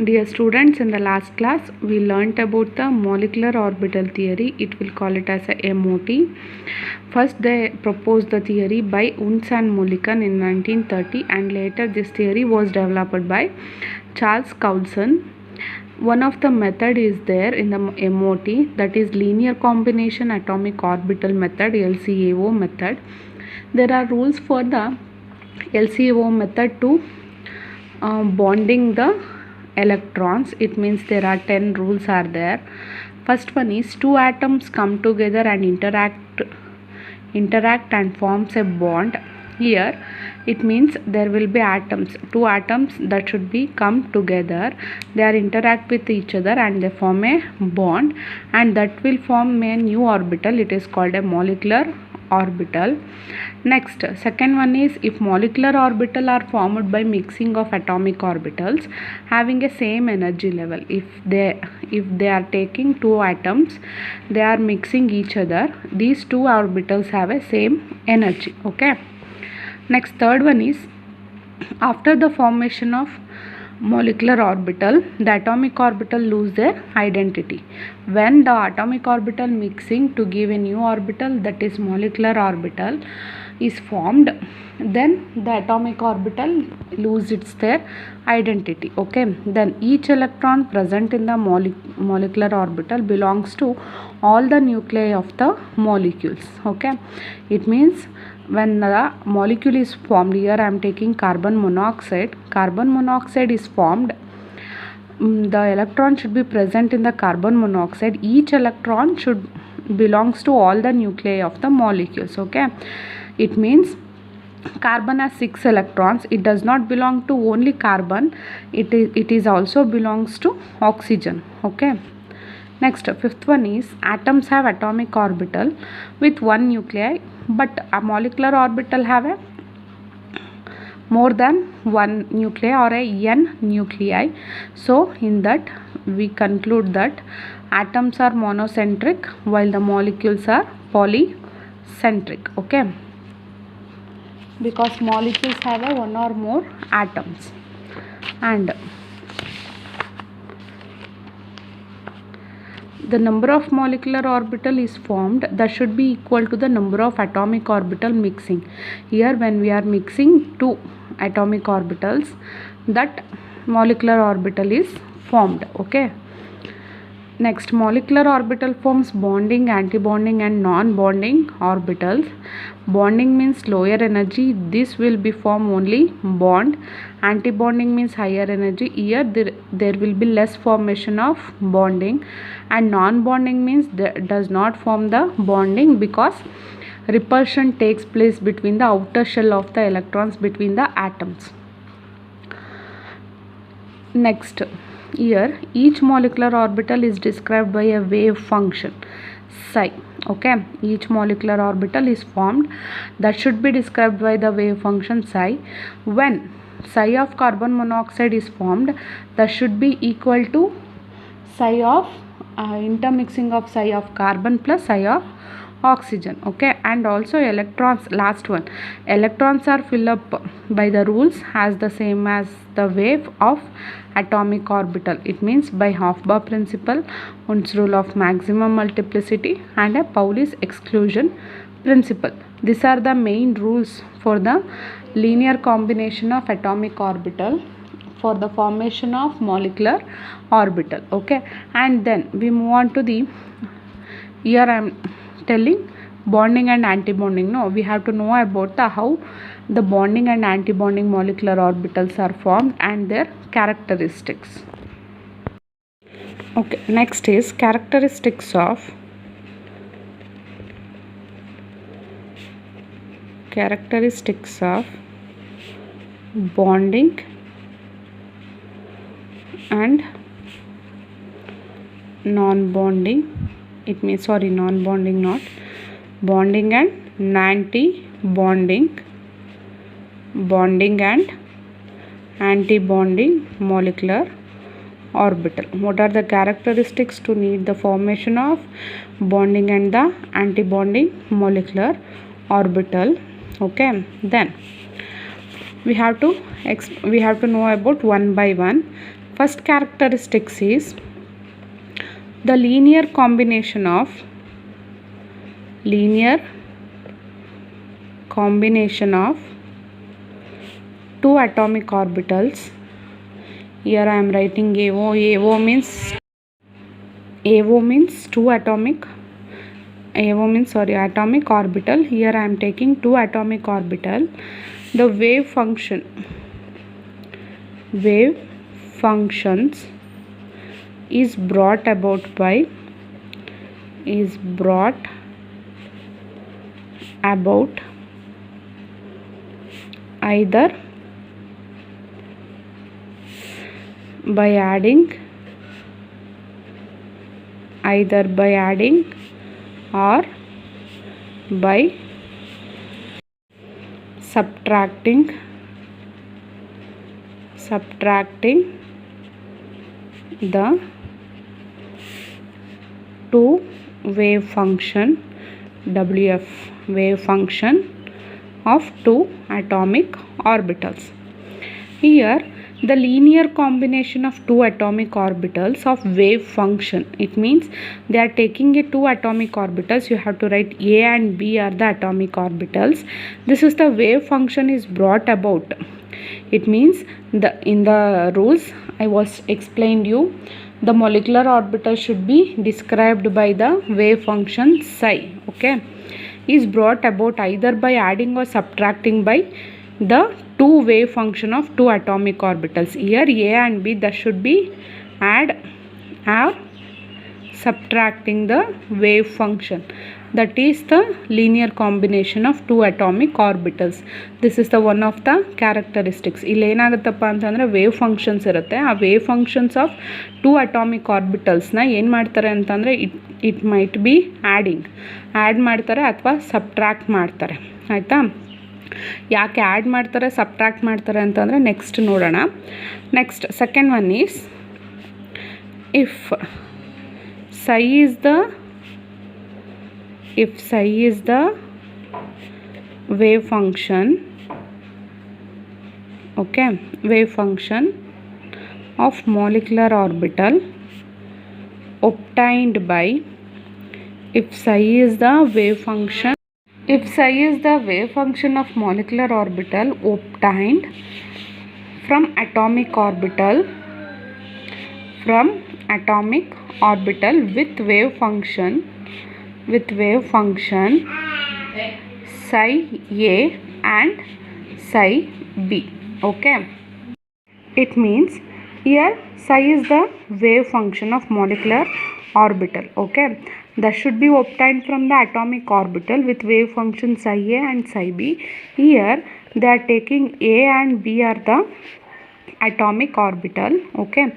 Dear students, in the last class we learnt about the molecular orbital theory. It will call it as a MOT. First they proposed the theory by Unz and Mulliken in 1930, and later this theory was developed by Charles Coulson. One of the method is there in the MOT, that is linear combination atomic orbital method, LCAO method. There are rules for the LCAO method to bonding the electrons. It means there are 10 rules are there. First one is two atoms come together and interact and forms a bond. Here it means there will be atoms, two atoms that should be come together, they are interact with each other and they form a bond, and that will form a new orbital. It is called a molecular orbital. Next, second one is if molecular orbital are formed by mixing of atomic orbitals having a same energy level. If they are taking two atoms, they are mixing each other, these two orbitals have a same energy. Okay. Next, third one is after the formation of molecular orbital, the atomic orbital lose their identity. When the atomic orbital mixing to give a new orbital, that is molecular orbital, is formed, then the atomic orbital lose their identity. Okay, then each electron present in the molecular orbital belongs to all the nuclei of the molecules. Okay, it means when the molecule is formed, here I am taking carbon monoxide is formed, the electron should be present in the carbon monoxide. Each electron should belongs to all the nuclei of the molecules. Okay, it means carbon has 6 electrons. It does not belong to only carbon, it is also belongs to oxygen. Okay. Next, fifth one is atoms have atomic orbital with one nuclei, but a molecular orbital have a more than one nuclei or a n nuclei. So in that we conclude that atoms are monocentric while the molecules are polycentric. Okay, because molecules have a one or more atoms, and the number of molecular orbital is formed that should be equal to the number of atomic orbital mixing. Here when we are mixing two atomic orbitals, that molecular orbital is formed. Okay. Next, molecular orbital forms bonding, antibonding and non-bonding orbitals. Bonding means lower energy, this will be form only bond. Antibonding means higher energy, here there will be less formation of bonding. And non-bonding means does not form the bonding because repulsion takes place between the outer shell of the electrons between the atoms. Next, here each molecular orbital is described by a wave function psi. Okay, each molecular orbital is formed that should be described by the wave function psi. When psi of carbon monoxide is formed, that should be equal to psi of intermixing of psi of carbon plus psi of oxygen. Okay, and also electrons, last one, electrons are filled up by the rules as the same as the wave of atomic orbital. It means by Hofbauer principle, Unz rule of maximum multiplicity and a Pauli's exclusion principle. These are the main rules for the linear combination of atomic orbital for the formation of molecular orbital. Okay, and then we move on to the, here I am telling bonding and antibonding. No, we have to know about the how the bonding and antibonding molecular orbitals are formed and their characteristics. Okay, next is characteristics of bonding and non-bonding. It means, sorry, non-bonding, not bonding and anti-bonding, bonding and anti-bonding molecular orbital. What are the characteristics to need the formation of bonding and the anti-bonding molecular orbital? Okay, then we have to know about one by one. First characteristics is the linear combination of two atomic orbitals. Here I am writing AO means two atomic, AO means atomic orbital. Here I am taking two atomic orbital. The wave functions is brought about by either by adding or by subtracting the two wave function WF, wave function of two atomic orbitals. Here the linear combination of two atomic orbitals of wave function, it means they are taking a two atomic orbitals. You have to write A and B are the atomic orbitals. This is the wave function is brought about. It means in the rules I was explained you, the molecular orbital should be described by the wave function psi. Okay, is brought about either by adding or subtracting by the two wave function of two atomic orbitals. Here A and B, that should be add or subtracting the wave function. That is the linear combination of two atomic orbitals. This is the one of the characteristics. ಇಲ್ಲಿ ಏನಾಗುತ್ತಪ್ಪ ಅಂತಂದರೆ wave functions ಇರುತ್ತೆ. ಆ wave functions of two atomic ಆರ್ಬಿಟಲ್ಸ್ನ ಏನು ಮಾಡ್ತಾರೆ ಅಂತಂದರೆ it might be add ಮಾಡ್ತಾರೆ ಅಥವಾ ಸಬ್ಟ್ರಾಕ್ಟ್ ಮಾಡ್ತಾರೆ. ಆಯಿತಾ? ಯಾಕೆ ಆ್ಯಡ್ ಮಾಡ್ತಾರೆ ಸಬ್ಟ್ರಾಕ್ಟ್ ಮಾಡ್ತಾರೆ ಅಂತಂದರೆ ನೆಕ್ಸ್ಟ್ ನೋಡೋಣ. Next second one is if psi is the wave function, okay, wave function of molecular orbital obtained by, if psi is the wave function of molecular orbital obtained from atomic orbital with wave function psi A and psi B. Okay, it means here psi is the wave function of molecular orbital. Okay, that should be obtained from the atomic orbital with wave function psi A and psi B. Here they are taking A and B are the atomic orbital. Okay,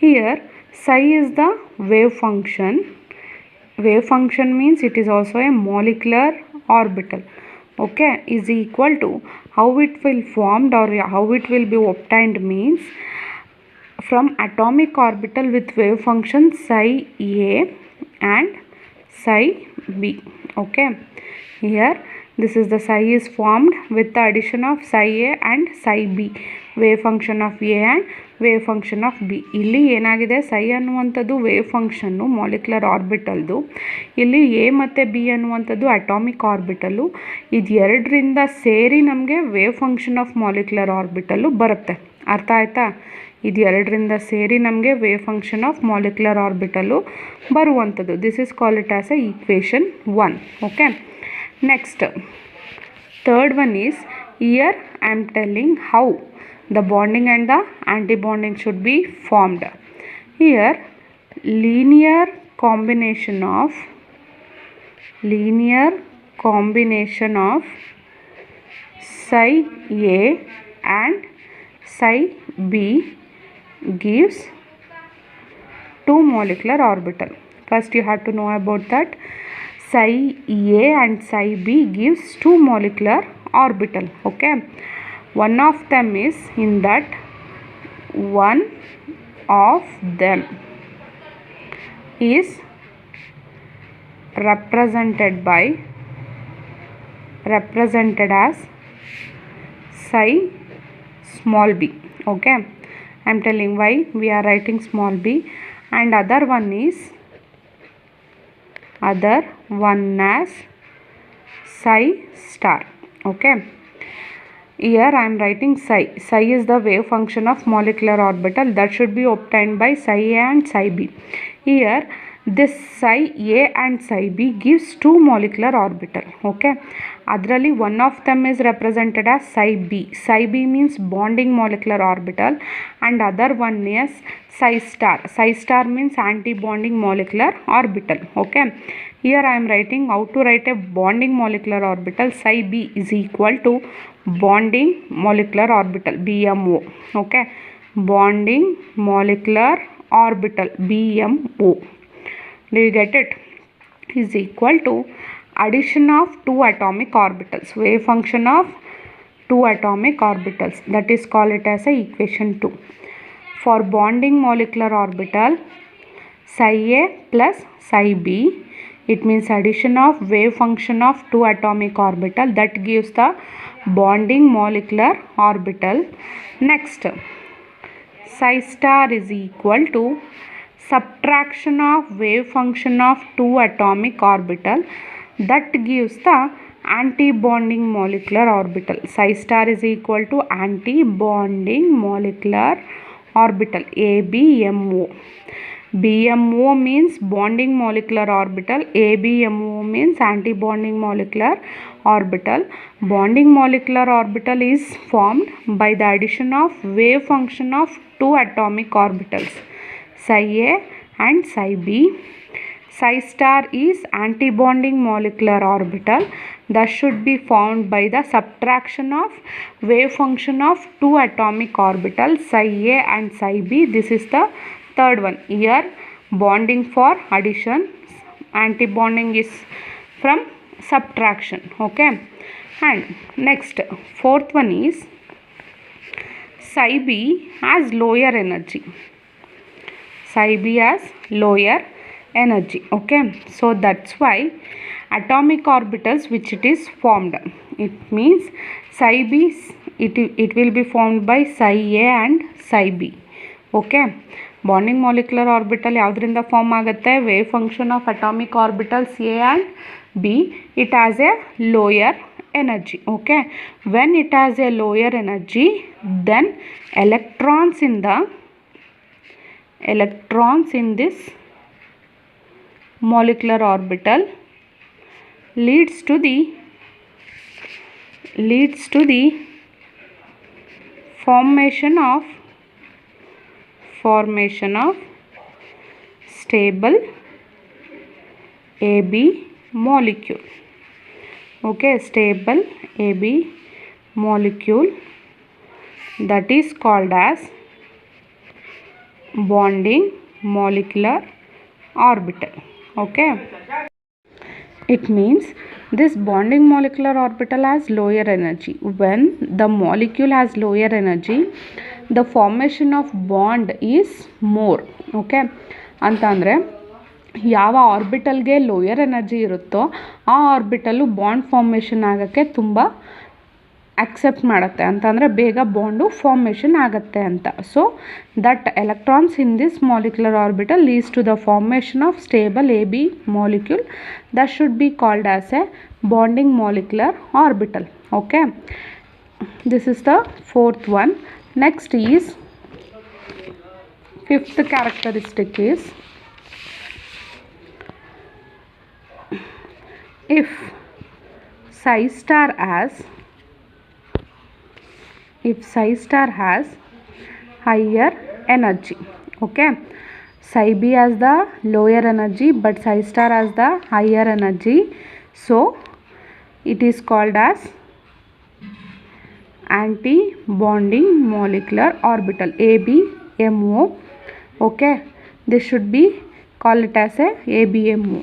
here psi is the wave function. Wave function means it is also a molecular orbital. Okay, is equal to how it will formed or how it will be obtained means from atomic orbital with wave function psi A and psi B. Okay, here this is the psi is formed with the addition of psi A and psi B, wave function of A and wave function of B. ಇಲ್ಲಿ ಏನಾಗಿದೆ psi ಅನ್ನುವಂಥದ್ದು wave function molecular ಆರ್ಬಿಟಲ್ದು, ಇಲ್ಲಿ A ಮತ್ತು B ಅನ್ನುವಂಥದ್ದು atomic orbital. ಇದು ಎರಡರಿಂದ ಸೇರಿ ನಮಗೆ wave function of molecular orbital ಬರುತ್ತೆ. ಅರ್ಥ ಆಯ್ತಾ? ಇದು ಎರಡರಿಂದ ಸೇರಿ ನಮಗೆ wave function of molecular orbital ಬರುವಂಥದ್ದು. This is called it as a equation 1. Okay, next third one is, here I am telling how the bonding and the anti-bonding should be formed. Here linear combination of psi A and psi B gives two molecular orbital. First you have to know about that. Psi A and psi B gives two molecular orbital. Okay, one of them is represented as psi small b. Okay, I am telling why we are writing small b, and other one as psi star. Okay. Here I am writing psi. Psi is the wave function of molecular orbital that should be obtained by psi A and psi B. Here this psi A and psi B gives two molecular orbital. Okay. Adralli one of them is represented as psi B. Psi B means bonding molecular orbital, and other one is psi star. Psi star means anti-bonding molecular orbital. Okay. Here I am writing how to write a bonding molecular orbital. Psi B is equal to bonding molecular orbital BMO. Okay. Bonding molecular orbital BMO. Do you get it? Is equal to addition of two atomic orbitals. Wave function of two atomic orbitals. That is called it as a equation 2. For bonding molecular orbital psi A plus psi B, it means addition of wave function of two atomic orbital that gives the bonding molecular orbital. Next, psi star is equal to subtraction of wave function of two atomic orbital that gives the anti-bonding molecular orbital. Psi star is equal to anti-bonding molecular orbital ABMO. BMO means bonding molecular orbital. ABMO means anti-bonding molecular orbital. Bonding molecular orbital is formed by the addition of wave function of two atomic orbitals, psi A and psi B. Psi star is anti-bonding molecular orbital that should be formed by the subtraction of wave function of two atomic orbitals, psi A and psi B. This is the third one. Here bonding for addition, anti-bonding is from subtraction. Okay. And next, fourth one is psi B has lower energy. Psi B has lower energy. Okay. So that's why atomic orbitals which it is formed. It means psi B, it will be formed by psi A and psi B. Okay. Bonding molecular orbital ಯಾವುದರಿಂದ form ಆಗುತ್ತೆ? Wave function of atomic orbitals A and B. It has a lower energy. Okay. When it has a lower energy, then electrons in this molecular orbital leads to the formation of stable AB molecule. Okay, stable AB molecule, that is called as bonding molecular orbital. Okay. It means this bonding molecular orbital has lower energy. When the molecule has lower energy, the formation of bond is more. Okay. ಅಂತಂದರೆ ಯಾವ ಆರ್ಬಿಟಲ್ಗೆ lower energy ಇರುತ್ತೋ ಆ orbital bond formation ಆಗೋಕ್ಕೆ ತುಂಬ accept ಮಾಡುತ್ತೆ ಅಂತಂದರೆ ಬೇಗ bond formation ಆಗುತ್ತೆ ಅಂತ. So that electrons in this molecular orbital leads to the formation of stable AB molecule that should be called as a bonding molecular orbital. Okay, this is the fourth one. Next is fifth characteristic is if psi star has higher energy. Okay, psi B has the lower energy but psi star has the higher energy, so it is called as anti-bonding molecular orbital ABMO. Okay, this should be call it as a ABMO.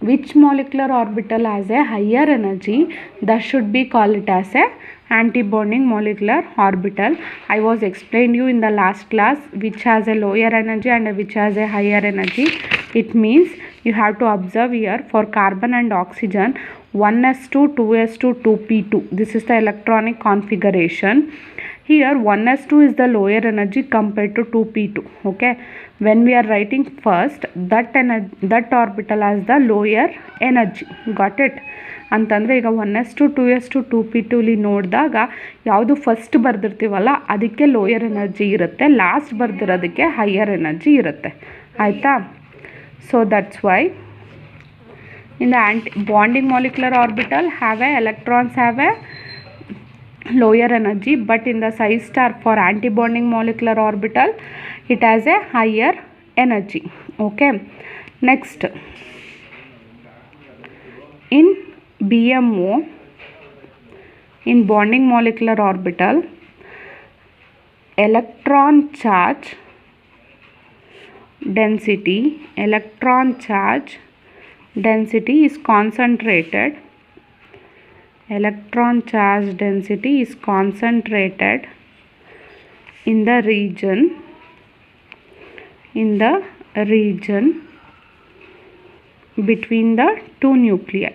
Which molecular orbital has a higher energy, that should be called it as a anti-bonding molecular orbital. I was explained you in the last class which has a lower energy and which has a higher energy. It means you have to observe here for carbon and oxygen 1s2 2s2 2p2. This is the electronic configuration. Here 1s2 is the lower energy compared to 2p2. Okay, when we are writing first that orbital as the lower energy. Got it? ಅಂತಂದರೆ ಈಗ 1s2 2s2 2p2 ಇಲ್ಲಿ ನೋಡಿದಾಗ ಯಾವುದು first ಬರ್ದಿರ್ತೀವಲ್ಲ ಅದಕ್ಕೆ lower energy ಇರುತ್ತೆ, last ಬರ್ದಿರೋದಕ್ಕೆ higher energy ಇರುತ್ತೆ. ಆಯಿತಾ? So that's why in the bonding molecular orbital electrons have a lower energy, but in the psi star for anti-bonding molecular orbital it has a higher energy. Okay, next in BMO, in bonding molecular orbital, electron charge density is concentrated. Electron charge density is concentrated in the region between the two nuclei.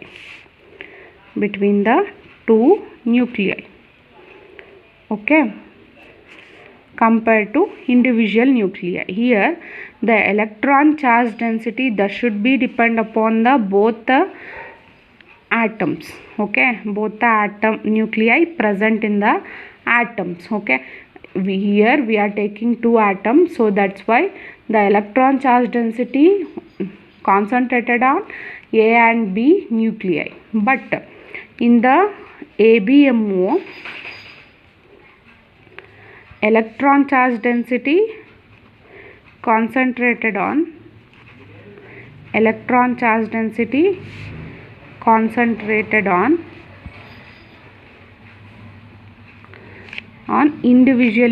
Okay, compared to individual nuclei. Here the electron charge density that should be depend upon the both the atoms. Okay, both the atom nuclei present in the atoms. Okay, here we are taking two atoms, so that's why the electron charge density concentrated on A and B nuclei. But in the ABMO, electron charge density concentrated on individual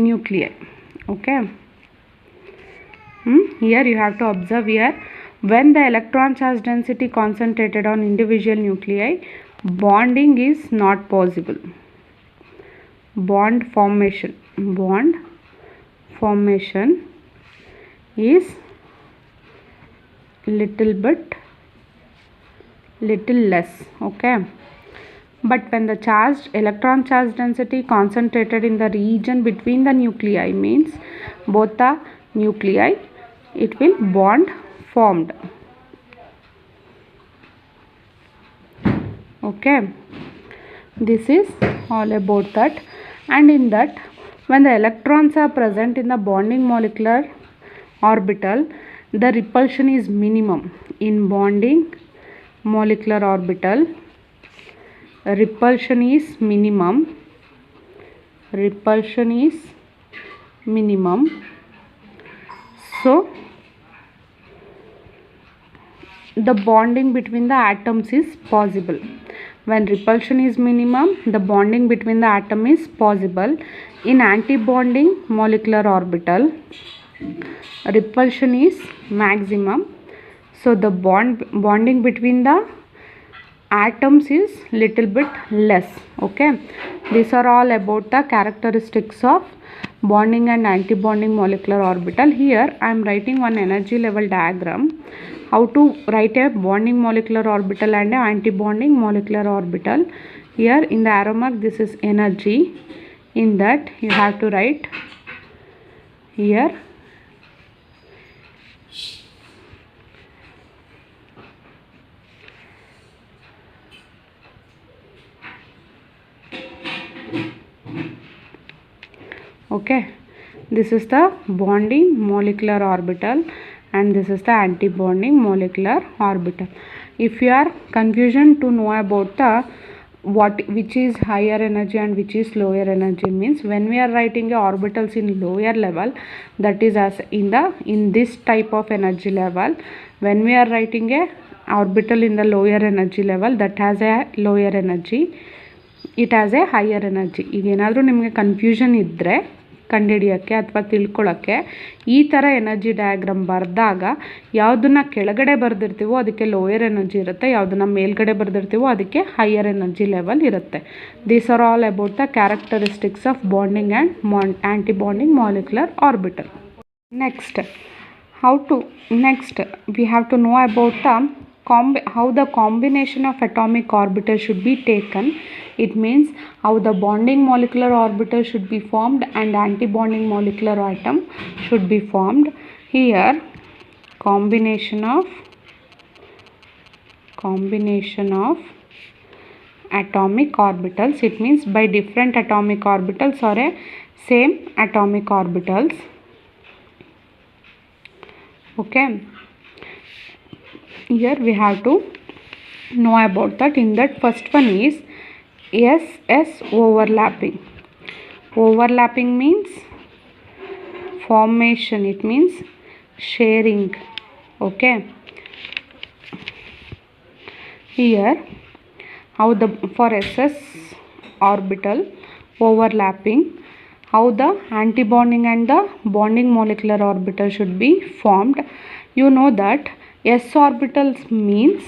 nuclei. Okay, here you have to observe here, when the electron charge density concentrated on individual nuclei, bonding is not possible. Bond formation is little less. Okay, but when the electron charge density concentrated in the region between the nuclei, means both the nuclei, it will bond formed. Okay, this is all about that. And in that, when the electrons are present in the bonding molecular orbital, the repulsion is minimum. In bonding molecular orbital, repulsion is minimum. So the bonding between the atoms is possible. When repulsion is minimum, the bonding between the atom is possible. In anti-bonding molecular orbital, repulsion is maximum, so the bonding between the atoms is little bit less. Okay, these are all about the characteristics of bonding and anti-bonding molecular orbital. Here I am writing one energy level diagram, how to write a bonding molecular orbital and a anti-bonding molecular orbital. Here in the arrow mark, this is energy. In that you have to write here okay, this is the bonding molecular orbital and this is the anti-bonding molecular orbital. If you are confusion to know about the which is higher energy and which is lower energy, means when we are writing a orbitals in lower level, that is as in this type of energy level. When we are writing a orbital in the lower energy level, that has a lower energy, it has a higher energy. ಈಗ ಏನಾದರೂ ನಿಮಗೆ confusion ಇದ್ದರೆ ಕಂಡುಹಿಡಿಯೋಕ್ಕೆ ಅಥವಾ ತಿಳ್ಕೊಳ್ಳೋಕ್ಕೆ ಈ ಥರ energy diagram ಬರೆದಾಗ ಯಾವುದನ್ನು ಕೆಳಗಡೆ ಬರೆದಿರ್ತೀವೋ ಅದಕ್ಕೆ ಲೋಯರ್ ಎನರ್ಜಿ ಇರುತ್ತೆ, ಯಾವುದನ್ನು ಮೇಲ್ಗಡೆ ಬರೆದಿರ್ತೀವೋ ಅದಕ್ಕೆ ಹೈಯರ್ ಎನರ್ಜಿ ಲೆವೆಲ್ ಇರುತ್ತೆ. These are all about the characteristics of bonding and anti bonding molecular orbital. Next we have to know about the how the combination of atomic orbitals should be taken. It means how the bonding molecular orbital should be formed and antibonding molecular atom should be formed. Here combination of atomic orbitals, it means by different atomic orbitals or a same atomic orbitals. Okay, here we have to know about that. In that, first one is SS overlapping. Overlapping means formation, it means sharing. Okay, here how the for SS orbital overlapping, how the antibonding and the bonding molecular orbital should be formed. You know that S orbitals means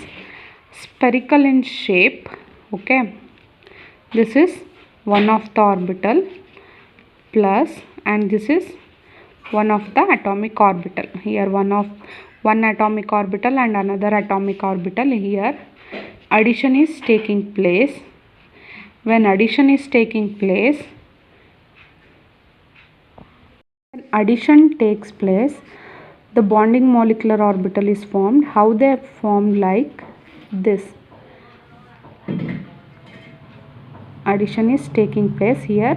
spherical in shape. Okay, this is one of the orbital plus, and this is one of the atomic orbital. Here one atomic orbital and another atomic orbital. Here addition is taking place. When addition is taking place, the bonding molecular orbital is formed. How they are formed? Like this. Addition is taking place. Here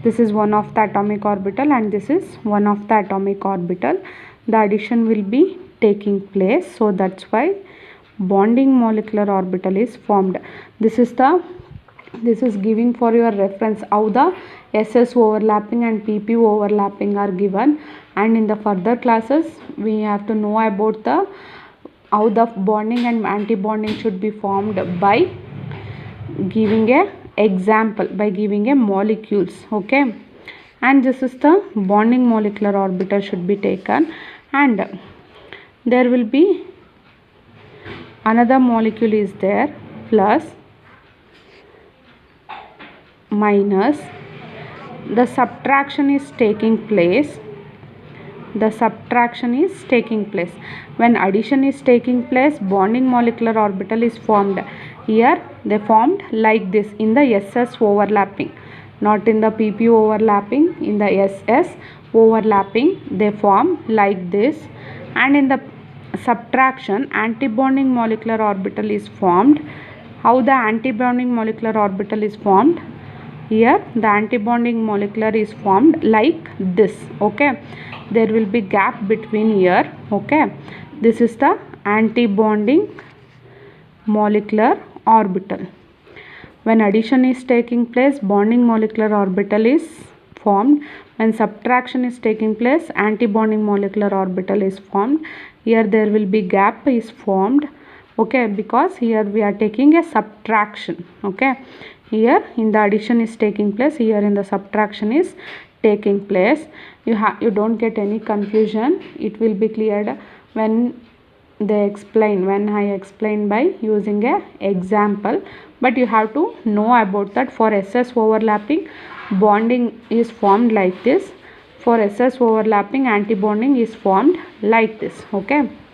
this is one of the atomic orbital and this is one of the atomic orbital. The addition will be taking place, so that's why bonding molecular orbital is formed. This is giving for your reference how the SS overlapping and PP overlapping are given, and in the further classes we have to know about the how the bonding and antibonding should be formed by giving a example, by giving a molecules. Okay, and this is the bonding molecular orbital should be taken, and there will be another molecule is there, plus minus, the subtraction is taking place. When addition is taking place, bonding molecular orbital is formed. Here they formed like this in the SS overlapping, not in the PP overlapping. In the SS overlapping they form like this, and in the subtraction antibonding molecular orbital is formed. How the antibonding molecular orbital is formed? Here the antibonding molecular is formed like this. Okay, there will be gap between here. Okay, this is the antibonding molecular orbital. When addition is taking place, bonding molecular orbital is formed. When subtraction is taking place, antibonding molecular orbital is formed. Here there will be gap is formed. Okay, because here we are taking a subtraction. Okay, here in the addition is taking place, here in the subtraction is taking place. You don't get any confusion. It will be cleared when I explain by using a example, but you have to know about that. For SS overlapping, bonding is formed like this. For SS overlapping, antibonding is formed like this. Okay.